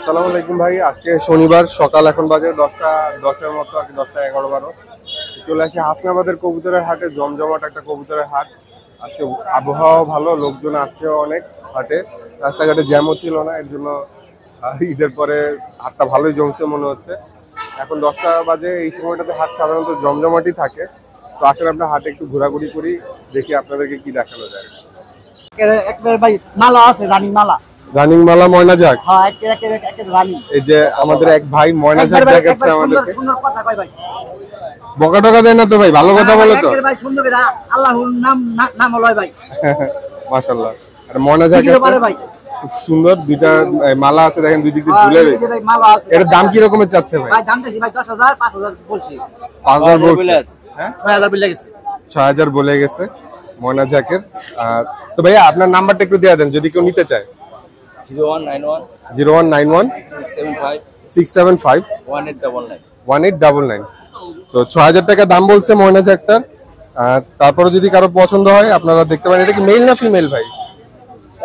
আসসালামু আলাইকুম ভাই। আজকে শনিবার সকাল, এখন বাজে 10টার মতো আর কি, 10টা 11-12 চলে আসি হাসনাবাদের কবুতরের হাটে। জমজমাট একটা কবুতরের হাট। আজকে আবহাওয়া ভালো, লোকজন আসছে অনেক হাটে, রাস্তাঘাটে জ্যামও ছিল না, এর জন্য ঈদের পরে হাটটা ভালোই জমছে মনে হচ্ছে। এখন 10টা বাজে, এই সময়টাতে হাট সাধারণত জমজমাটই থাকে। তো আসলে আমরা হাটে একটু ঘোরাঘুরি করি, দেখি আপনাদেরকে কি দেখানো যায়। ভাই মালা আছে, রানী মালা, রানিং মালা ময়না যাক। হ্যাঁ রানী। এই যে আমাদের এক ভাই ময়না যাক দেখাচ্ছে আমাদেরকে। সুন্দর কথা কয় ভাই, বকা টকা দেয় না তো ভাই? ভালো কথা বলে তো ভাই, সুন্দর আল্লাহর নাম লয় ভাই। মাশাআল্লাহ। আর ময়না যাক আছে ভাই, খুব সুন্দর। দুইটা মালা আছে দেখেন, দুই দিক দিয়ে ঝুলে রয়েছে। এটার দাম কি রকমের চাচ্ছে ভাই? ভাই দাম চাইছি ভাই 10,000, 5,000 বলছি। 5,000 বলছে, হ্যাঁ 6,000 বলে গেছে। 6,000 বলে গেছে ময়না যাকের। তো ভাইয়া আপনার নাম্বারটা একটু দিয়ে দেন যদি কেউ নিতে চায়। 0191 675 1899। তো 6,000 টাকা দাম বলছে ময়না যাকটার। তারপরে যদি কারো পছন্দ হয় আপনারা দেখতে পারেন। এটা কি মেল না ফিমেল ভাই?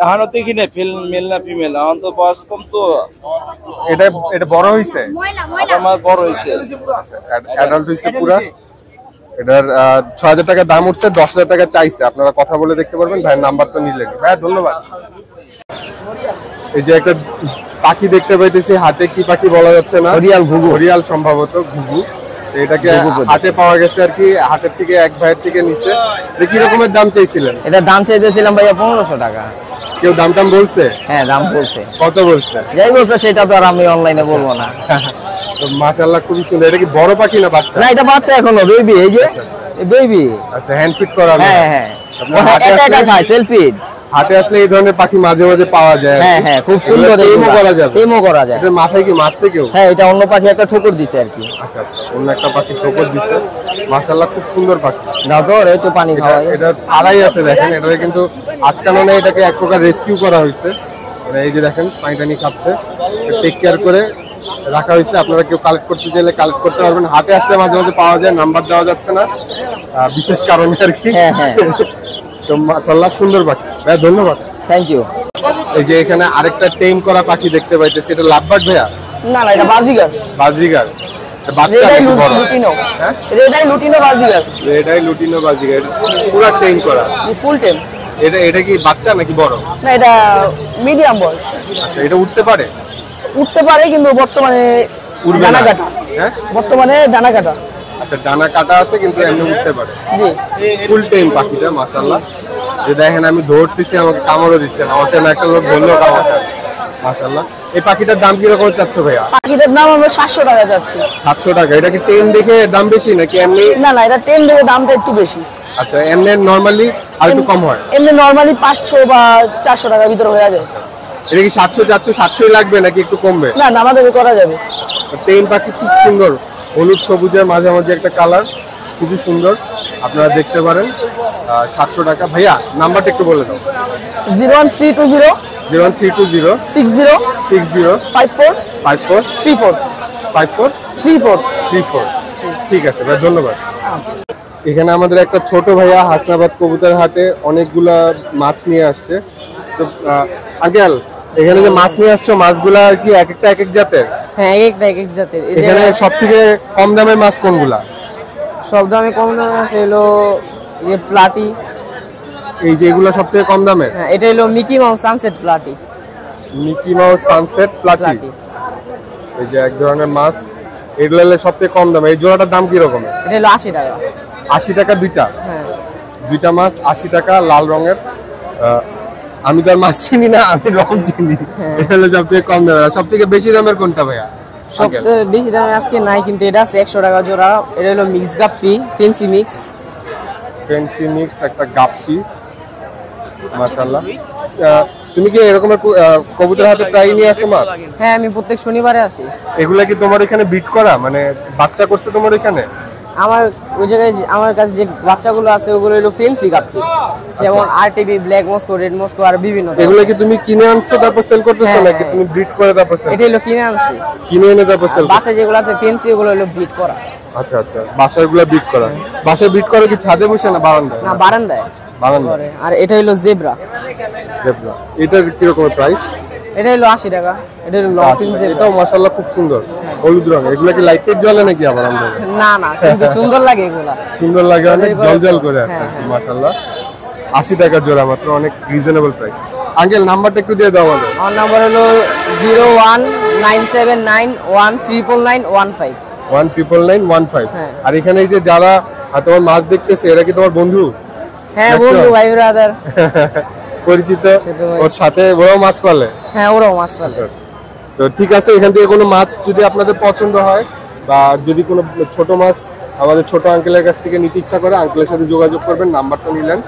এখনো দেখি না মেল না ফিমেল, এখন তো বয়স কম তো। এটা বড় হইছে, আমার বড় হইছে, অ্যাডাল্ট হইছে পুরা। এটার 6,000 টাকা দাম উঠছে, 10,000 টাকা চাইছে। আপনারা কথা বলে দেখতে পারবেন। ভাইয়ের নাম্বার তো নিলেন। ভাই ধন্যবাদ। এই যে একটা পাখি দেখতে পাইতেছি হাতে, কি পাখি বলা যাচ্ছে না, হরিয়াল সম্ভবত, ঘুঘু। এটাকে হাতে পাওয়া গেছে আর কি, হাতের থেকে এক ভাইয়ের থেকে নিচে। কি রকমের দাম চাইছিলেন? এটা দাম চাইতেছিলাম ভাইয়া 1500 টাকা। কেউ দাম টাম বলছে? হ্যাঁ দাম বলছে। কত বলছে? যাই বলছে সেটা তো আর আমি অনলাইনে বলবো না। তো মাশাআল্লাহ খুবই সুন্দর। এটা কি বড় পাখি না বাচ্চা? না এটা বাচ্চা এখনো, বেবি। এই যে বেবি। আচ্ছা, হ্যান্ড ফিট করা? হ্যাঁ হ্যাঁ, এটা খায় সেলফি। হাতে আসলে এই ধরনের পাখি মাঝে মাঝে পাওয়া যায়। হ্যাঁ হ্যাঁ, খুব সুন্দর। টেমও করা যাবে। টেমও করা যায়। এটার মাথায় কি মারছে কেউ? হ্যাঁ, এটা অন্য পাখি একটা ঠোকর দিছে আর কি। আচ্ছা আচ্ছা, অন্য একটা পাখি ঠোকর দিছে। মাশাআল্লাহ খুব সুন্দর পাখি। দাও তো, এই তো পানি খাওয়ায়। এটা ছাড়াই আছে দেখেন। এটাকে কিন্তু আটকানো নেই, এটাকে এক প্রকার রেস্কিউ করা হয়েছে। এই যে দেখেন পানি টানি খাচ্ছে, টেক কেয়ার করে রাখা হয়েছে। আপনারা কেউ কালেক্ট করতে চাইলে কালেক্ট করতে পারবেন। হাতে আসলে মাঝে মাঝে পাওয়া যায়, নাম্বার দেওয়া যাচ্ছে না বিশেষ কারণে আর কি। হ্যাঁ হ্যাঁ, তো মাশাআল্লাহ সুন্দর পাখি। ভাই ধন্যবাদ। Thank you. এই যে এখানে আরেকটা টেম করা পাখি দেখতে পাইতেছি। এটা লাভবার্ড ভাইয়া? না না, এটা বাজিগার। বাজিগার বাচ্চা নাকি বড়? হ্যাঁ, red eye lutino budgerigar. Red eye lutino budgerigar পুরো টেম করা, ফুল টেম। এটা কি বাচ্চা নাকি বড়? না, এটা মিডিয়াম বয়স। আচ্ছা, এটা উঠতে পারে? উঠতে পারে কিন্তু বর্তমানে ডানা কাটা। হ্যাঁ, বর্তমানে ডানা কাটা। আচ্ছা, ডানা কাটা আছে কিন্তু এমনি উঠতে পারে। জি, ফুল টেম পাখিটা মাশাআল্লাহ। যে দেখেন আমি ধরতেছি, আমাকে কামড়ও দিচ্ছে না। অচেনা একটা লোক ধরলেও কামড়াচ্ছে মাশাআল্লাহ। এই পাখিটার দাম কি রকম চাচ্ছ ভাইয়া? পাখিটার দাম আমরা 700 টাকা যাচ্ছে। 700 টাকা। এটা কি টেম দেখে দাম বেশি নাকি এমনি? না না, এটা টেম দেখে দামটা একটু বেশি। আচ্ছা, এমনি নরমালি আর একটু কম হয়? এমনি নরমালি 500 বা 400 টাকার ভিতরে হয়ে যায়। এটা কি 700 400 700 লাগবে নাকি একটু কমবে? না না, আমাদের করা যাবে। টেম পাখি খুব সুন্দর, হলুদ সবুজের মাঝামাঝি একটা কালার, খুবই সুন্দর। আপনারা দেখতে পারেন। 700 টাকা। ভাইয়া নাম্বারটা একটু বলে দাও। 01320 01320 60 60 54 54 34 54 34 34। ঠিক আছে ভাই, ধন্যবাদ। এখানে আমাদের একটা ছোট ভাইয়া হাসনাবাদ কবুতর হাটে অনেকগুলা মাছ নিয়ে আসছে। তো আঙ্কেল, এখানে যে মাছ নিয়ে আসছো, মাছগুলা কি এক একটা এক এক জাতের? হ্যাঁ, এক এক জাতের। এখানে সবথেকে কম দামের মাছ কোনগুলা? সব দামে কম দামে আছে হলো এই প্লাটি। এই যে এগুলা সবথেকে কম দামের? হ্যাঁ, এটা হলো Mickey mouse sunset প্লাটি। Mickey mouse sunset প্লাটি। এই যে এক ধরনের মাছ, এগুলো হলো সবথেকে কম দামে। এই জোড়াটার দাম কি রকম? এটা হলো 80 টাকা। 80 টাকা দুইটা? হ্যাঁ, দুইটা মাছ 80 টাকা, লাল রঙের। আমি তো আর মাছ চিনি না, আমি রং চিনি। এটা হলো সবথেকে কম দামের। সবথেকে বেশি দামের কোনটা ভাইয়া? সবথেকে বেশি দামে আজকে নাই, কিন্তু এটা আছে 100 টাকা জোড়া। এটা হলো mix গাপ্পি, fancy mix. Fancy mix একটা গাপ্পি মাশাআল্লাহ। তুমি কি এরকমের কবুতর হাতে প্রায় নিয়ে আসো মাছ? হ্যাঁ, আমি প্রত্যেক শনিবারে আসি। এগুলা কি তোমার এখানে ব্রিড করা, মানে বাচ্চা করছে তোমার এখানে? আমার ওই জায়গায় আমার কাছে যে বাচ্চাগুলো আছে ওগুলো হলো ফেন্সি গাপ্পি, যেমন RTB, black Moscow, red Moscow আর বিভিন্ন। এগুলো কি তুমি কিনে আনছো তারপর সেল করতেছো নাকি তুমি ব্রিড করে তারপর সেল? এটা হলো কিনে আনছি। কিনে এনে তারপর সেল? বাসায় যেগুলো আছে ফেন্সি ওগুলো হলো ব্রিড করা। আচ্ছা আচ্ছা, বাসারগুলো ব্রিড করা। বাসায় ব্রিড করে কি ছাদে বসে না বারান্দায়? না, বারান্দায়। বারান্দায়। আর এটা হলো জেব্রা। জেব্রা, এটার কি রকমের প্রাইস? এটা হলো 80 টাকা। এটা হলো লং ফিন জেব্রা। এটাও মাশাআল্লাহ খুব সুন্দর হলুদ রং। এগুলা কি লাইট জ্বলে নাকি আবার আমরা? না না, কিন্তু সুন্দর লাগে এগুলা। সুন্দর লাগে, অনেক জল করে আছে হ্যাঁ, আর কি মাশাআল্লাহ। 80 টাকা জোড়া মাত্র, অনেক রিজনেবল প্রাইস। আঙ্কেল নাম্বারটা একটু দিয়ে দাও আমাদের। আমার নাম্বার হলো 01979139915। 19915। হ্যাঁ। আর এখানে এই যে যারা তোমার মাছ দেখতেছে এরা কি তোমার বন্ধু? হ্যাঁ দেখছো? বন্ধু, ভাই ব্রাদার। পরিচিত? সেটা ভাই। ওর সাথে ওরাও মাছ পালে? হ্যাঁ, ওরাও মাছ পালে। তো ঠিক আছে, এখান থেকে কোনো মাছ যদি আপনাদের পছন্দ হয় বা যদি কোনো ছোট মাছ আমাদের ছোট আঙ্কেলের কাছ থেকে নিতে ইচ্ছা করে, আঙ্কেলের সাথে যোগাযোগ করবেন। নাম্বারটা নিলেন।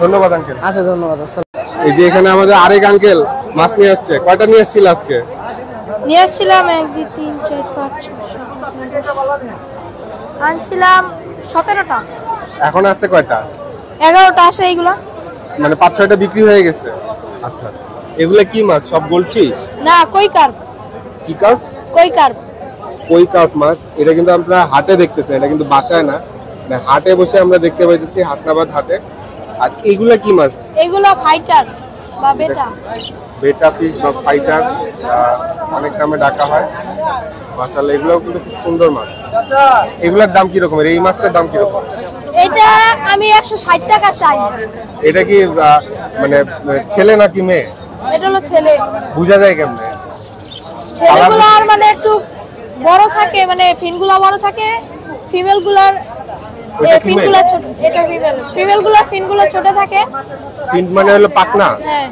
ধন্যবাদ আঙ্কেল। আচ্ছা, ধন্যবাদ। আসসালাম। এই যে এখানে আমাদের আরেক আঙ্কেল মাছ নিয়ে আসছে। কয়টা নিয়ে আসছিল আজকে? নিয়ে আসছিলাম 1 2 3 4 5 6 আনছিলাম 17টা। এখন আসছে কয়টা? 11টা আছে এইগুলা। মানে 5-6টা বিক্রি হয়ে গেছে। আচ্ছা, এগুলা কি মাছ? সব গোল্ডফিশ? না, কই কার্প। কি কার্প? কই কার্প। কই কার্প মাছ। এটা কিন্তু আমরা হাটে দেখতেছেন, এটা কিন্তু বাঁচায় না, মানে হাটে বসে আমরা দেখতে পাইতেছি হাসনাবাদ হাটে। আর এগুলা কি মাছ? এগুলা ফাইটার বা বেটা। বেটা ফিশ বা ফাইটার, অনেক নামে ডাকা হয়। মাশাআল্লাহ, এগুলাও কিন্তু খুব সুন্দর মাছ। এগুলার দাম কি রকমের? এই মাছটার দাম কি রকম? এটা আমি 160 টাকা চাই। এটা কি মানে ছেলে নাকি মেয়ে? এটা হলো ছেলে। বোঝা যায় কেমনে? ছেলেগুলো আর মানে একটু বড় থাকে, মানে ফিনগুলা বড় থাকে, ফিমেলগুলার ওইটা female? ফিনগুলা ছোট। এটা ফিমেল। ফিমেলগুলার ফিনগুলা ছোট থাকে। ফিন মানে হলো পাখনা। হ্যাঁ।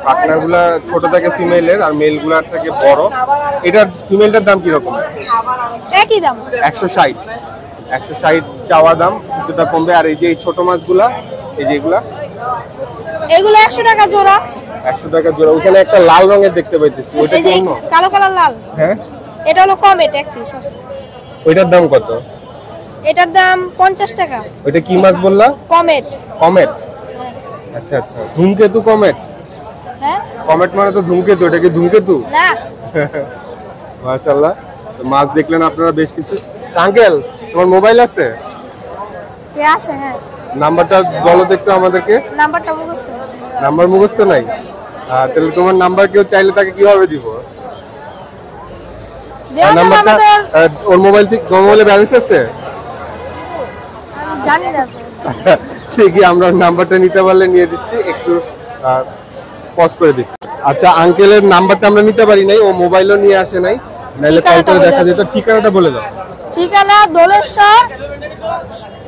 পাখনাগুলা ছোট থাকে ফিমেলের, আর মেলগুলার থেকে বড়। এটার ফিমেলটার দাম কি রকম? একই দাম। 160 চাওয়া দাম, কিছুটা কমবে। আর এই যে এই ছোট মাছগুলা, এই যে এগুলা এগুলো 100 টাকা জোড়া। 100 টাকা জোড়া। ওখানে একটা লাল রঙের দেখতে পাইতেছি, ওইটা এই কি যে অন্য? কালো কালার লাল, হ্যাঁ, এটা হলো কমেট, এক পিস আছে। ওইটার দাম কত? এটার দাম 50 টাকা। ওইটা কি মাছ বললা? কমেট। কমেট। আচ্ছা আচ্ছা, ধূমকেতু কমেট। হ্যাঁ। কমেট মানে তো ধূমকেতু, এটা কি ধূমকেতু? না, মাশাআল্লাহ, তো মাছ দেখলেন আপনারা বেশ কিছু। আঙ্কেল, তোমার মোবাইল আছে? কে আছে? হ্যাঁ। নাম্বারটা বলো তো একটু আমাদেরকে। নাম্বারটা মুখস্থ। নাম্বার মুখস্থ নাই? তাহলে তোমার নাম্বার কেউ চাইলে তাকে কিভাবে দিব? দেওয়া যাবে নাম্বারটা আমাদের। ওর মোবাইল থেকে, মোবাইলে ব্যালেন্স আছে? আমি জানি না তো। আচ্ছা, ঠিকই, আমরা নাম্বারটা নিতে পারলে নিয়ে দিচ্ছি, একটু পজ করে দিচ্ছি। আচ্ছা, আঙ্কেলের নাম্বারটা আমরা নিতে পারি নাই, ও মোবাইলও নিয়ে আসে নাই, নাহলে কল ঠিকানাটা করে বলে দেখা দাও। যেত। ঠিকানাটা বলে দাও। ঠিকানা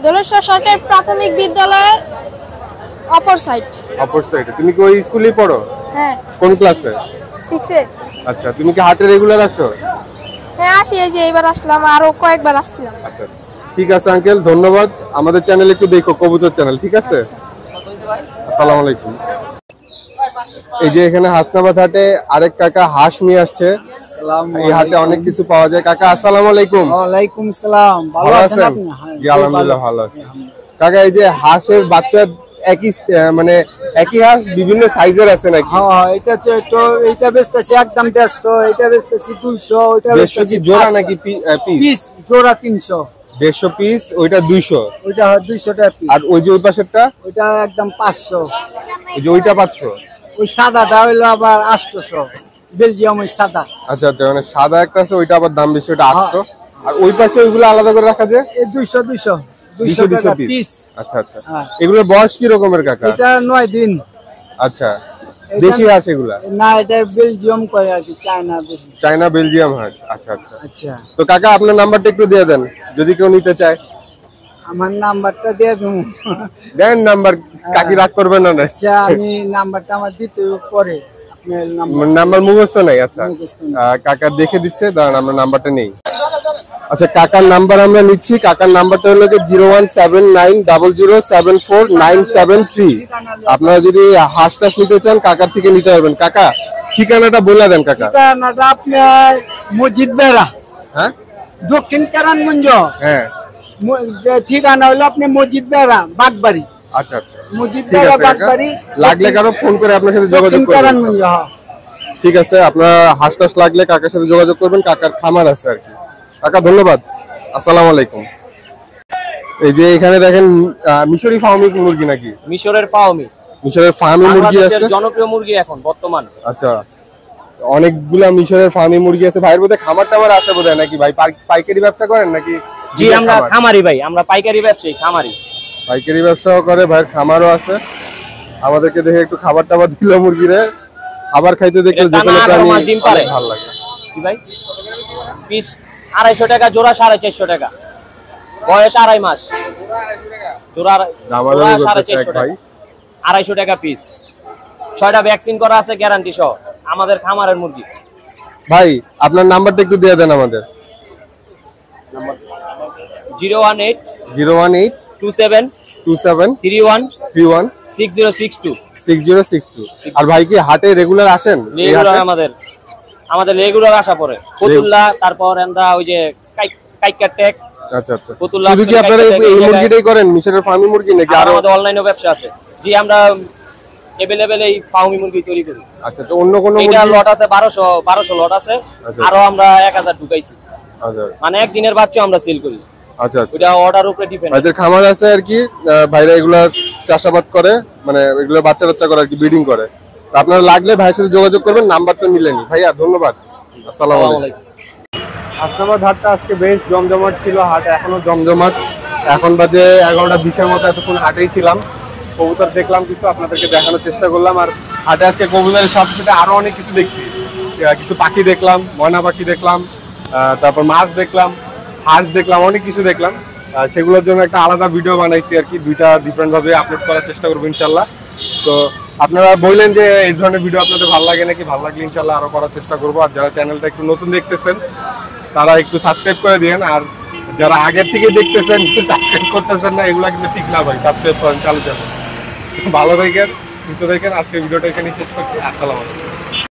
দোলেশ্বর সরকারি প্রাথমিক বিদ্যালয়ের অপর সাইড। অপর সাইডে। তুমি কি ওই স্কুলেই পড়ো? হ্যাঁ, কোন ক্লাসে? 6 এ। আচ্ছা, তুমি কি হাটে রেগুলার আসো? হ্যাঁ, আসি। এই যে এবার আসলাম, আরো কয়েকবার আসছিলাম। আচ্ছা, ঠিক আছে আঙ্কেল, ধন্যবাদ। আমাদের চ্যানেল একটু দেখো, কবুতর চ্যানেল, ঠিক আছে? আসসালামু আলাইকুম। এই যে এখানে হাসনাবাদ হাটে আরেক কাকা হাঁস নিয়ে আসছে। এই হাটে অনেক কিছু পাওয়া যায়। কাকা আসসালামু আলাইকুম। ওয়ালাইকুম সালাম। ভালো আছেন? জি আলহামদুলিল্লাহ ভালো আছি। কাকা, এই যে হাঁসের বাচ্চা একই মানে একই হাঁস বিভিন্ন সাইজের আছে নাকি? হ্যাঁ, এটা তো এইটা বেচতেছি একদম 150, এটা বেচতেছি 200, ওইটা 150 বেচতেছি কি জোড়া নাকি পিস? পিস জোড়া 300, 150 পিস, ওইটা 200। ওইটা 200 টাকা পিস। আর ওই যে ওই পাশেরটা, ওইটা একদম 500। ওই যে ওইটা 500। ওই সাদাটা হইলো আবার 800, বেলজিয়াম ওই সাদা। আচ্ছা আচ্ছা, মানে সাদা একটা আছে, ওইটা আবার দাম বেশি, ওইটা 800। আর ওই পাশে ওইগুলো আলাদা করে রাখা যায় এই 200 200 টাকা পিস। পিস। আচ্ছা আচ্ছা, হ্যাঁ। এগুলোর বয়স কি রকমের কাকা? এটা 9 দিন। আচ্ছা, এটা- দেশি হাঁস এগুলা? না, এটা বেলজিয়াম কয় আর কি, চায়না বেশি। চায়না বেলজিয়াম হাঁস। আচ্ছা আচ্ছা, আচ্ছা, তো কাকা আপনার নাম্বারটা একটু দিয়ে দেন যদি কেউ নিতে চায়। আমার নাম্বারটা দিয়ে দেবো। দেন নাম্বার, কাকি রাগ করবেন না? না, আচ্ছা, আমি নাম্বারটা আমার দিতে পরে আপনার নাম্বার নাম্বার মুখস্থ নাই? আচ্ছা, মুখস্থ নেই। কাকা দেখে দিচ্ছে, দাঁড়ান আমরা নাম্বারটা নেই। আচ্ছা, কাকার নাম্বার আমরা নিচ্ছি। কাকার নাম্বারটা হলো 01790074973। আপনারা যদি হাঁস টাস নিতে চান কাকার থেকে নিতে পারবেন। কাকা ঠিকানাটা বলে দেন কাকা। ঠিকানাটা আপনার মসজিদ বেড়া, হ্যাঁ দক্ষিণ কারানগঞ্জ। হ্যাঁ, যে ঠিকানা হলো আপনি মসজিদ বেড়া, বাগবাড়ি। আচ্ছা আচ্ছা, মসজিদ ঠিক বেড়া, আছে কাকা, বাগবাড়ি, লাগলে কারো ফোন করে আপনার সাথে যোগাযোগ দক্ষিণ করবেন। কারানগঞ্জ। হ্যাঁ। ঠিক আছে, আপনার হাঁস টাস লাগলে কাকার সাথে যোগাযোগ করবেন, কাকার খামার আছে আর কি। কাকা ধন্যবাদ, আসসালামু আলাইকুম। এই যে এখানে দেখেন মিশরি ফার্মি মুরগি নাকি? মিশরের ফাওমি, মিশরের ফার্মি মুরগি বাংলাদেশের আছে। জনপ্রিয় মুরগি এখন বর্তমান। আচ্ছা, অনেকগুলা মিশরের ফার্মি মুরগি আছে। ভাইয়ের বোধহয় খামার টামার আছে বোধহয় নাকি ভাই? পাইকারি ব্যবসা করেন নাকি? জি আমরা খামারি ভাই, আমরা পাইকারি ব্যবসায়ী, খামারি। পাইকারি ব্যবসাও করে, ভাইয়ের খামারও আছে। আমাদেরকে দেখে একটু খাবার টাবার দিল মুরগিরে, খাবার খাইতে দেখলে যে কোনো প্রাণী অনেক ভালো লাগে। কি ভাই পিস 250 টাকা জোড়া, 450 টাকা, বয়স 2.5 মাস। জোড়া দামাদামি করতেছে এক 450 ভাই। টাকা, 250 টাকা পিস। 6টা ভ্যাকসিন করা আছে গ্যারান্টি সহ, আমাদের খামারের মুরগি। ভাই আপনার নাম্বারটা একটু দিয়ে দেন আমাদের। 018 018 27 27 31 31 6062। 6062। আর ভাই কি হাটে রেগুলার আসেন? এই রেগুলার হাটে আমাদের রেগুলার আসা পড়ে। ফতুল্লা, তারপর এন্দা ওই যে কাইকা টেক। আচ্ছা আচ্ছা। ফতুল্লা শুধু কি আপনারা এই মুরগিটাই করেন, মিশরের ফার্মি মুরগি নাকি আর আরো? আমাদের অনলাইনেও ব্যবসা আছে। জি আমরা अवेलेबल এই ফার্মি মুরগি তৈরি করি। আচ্ছা তো অন্য কোন এটা মুরগি? লট আছে 1200 লট আছে। আচ্ছা। আরো আমরা 1000 ঢুকাইছি। আচ্ছা মানে একদিনের বাচ্চা আমরা সেল করি। আচ্ছা আচ্ছা। ওটা অর্ডার উপরে ডিপেন্ড। ভাইদের খামার আছে আর কি, ভাইরা এগুলার চাষাবাদ করে, মানে এগুলো বাচ্চা বাচ্চা করে আর কি, ব্রিডিং করে। তো আপনারা লাগলে ভাইয়ের সাথে যোগাযোগ করবেন, নাম্বার তো নিলেনি। ভাইয়া ধন্যবাদ, আসসালামু আলাইকুম। হাসনাবাদ হাটটা আজকে বেশ জমজমাট ছিল, হাট এখনো জমজমাট। এখন বাজে 11:20 মতো, এতক্ষণ হাটেই ছিলাম। কবুতর দেখলাম কিছু, আপনাদেরকে দেখানোর চেষ্টা করলাম। আর হাটে আজকে কবুতরের সাথে সাথে আরো অনেক কিছু দেখছি। কিছু পাখি দেখলাম, ময়না পাখি দেখলাম, তারপর মাছ দেখলাম, হাঁস দেখলাম, অনেক কিছু দেখলাম। সেগুলোর জন্য একটা আলাদা ভিডিও বানাইছি আর কি, দুইটা ডিফারেন্ট ভাবে আপলোড করার চেষ্টা করবো ইনশাল্লাহ। তো আপনারা বললেন যে এই ধরনের ভিডিও আপনাদের ভালো লাগে নাকি, ভালো লাগলে ইনশাল্লাহ আরো করার চেষ্টা করবো। আর যারা চ্যানেলটা একটু নতুন দেখতেছেন তারা একটু সাবস্ক্রাইব করে দিন, আর যারা আগের থেকে দেখতেছেন সাবস্ক্রাইব করতেছেন না, এগুলা কিন্তু ঠিক না ভাই। সাবস্ক্রাইব করেন, চালু যাবেন। ভালো থাকেন, সুস্থ থাকেন। আজকের ভিডিওটা এখানে শেষ করছি। আসসালামু আলাইকুম।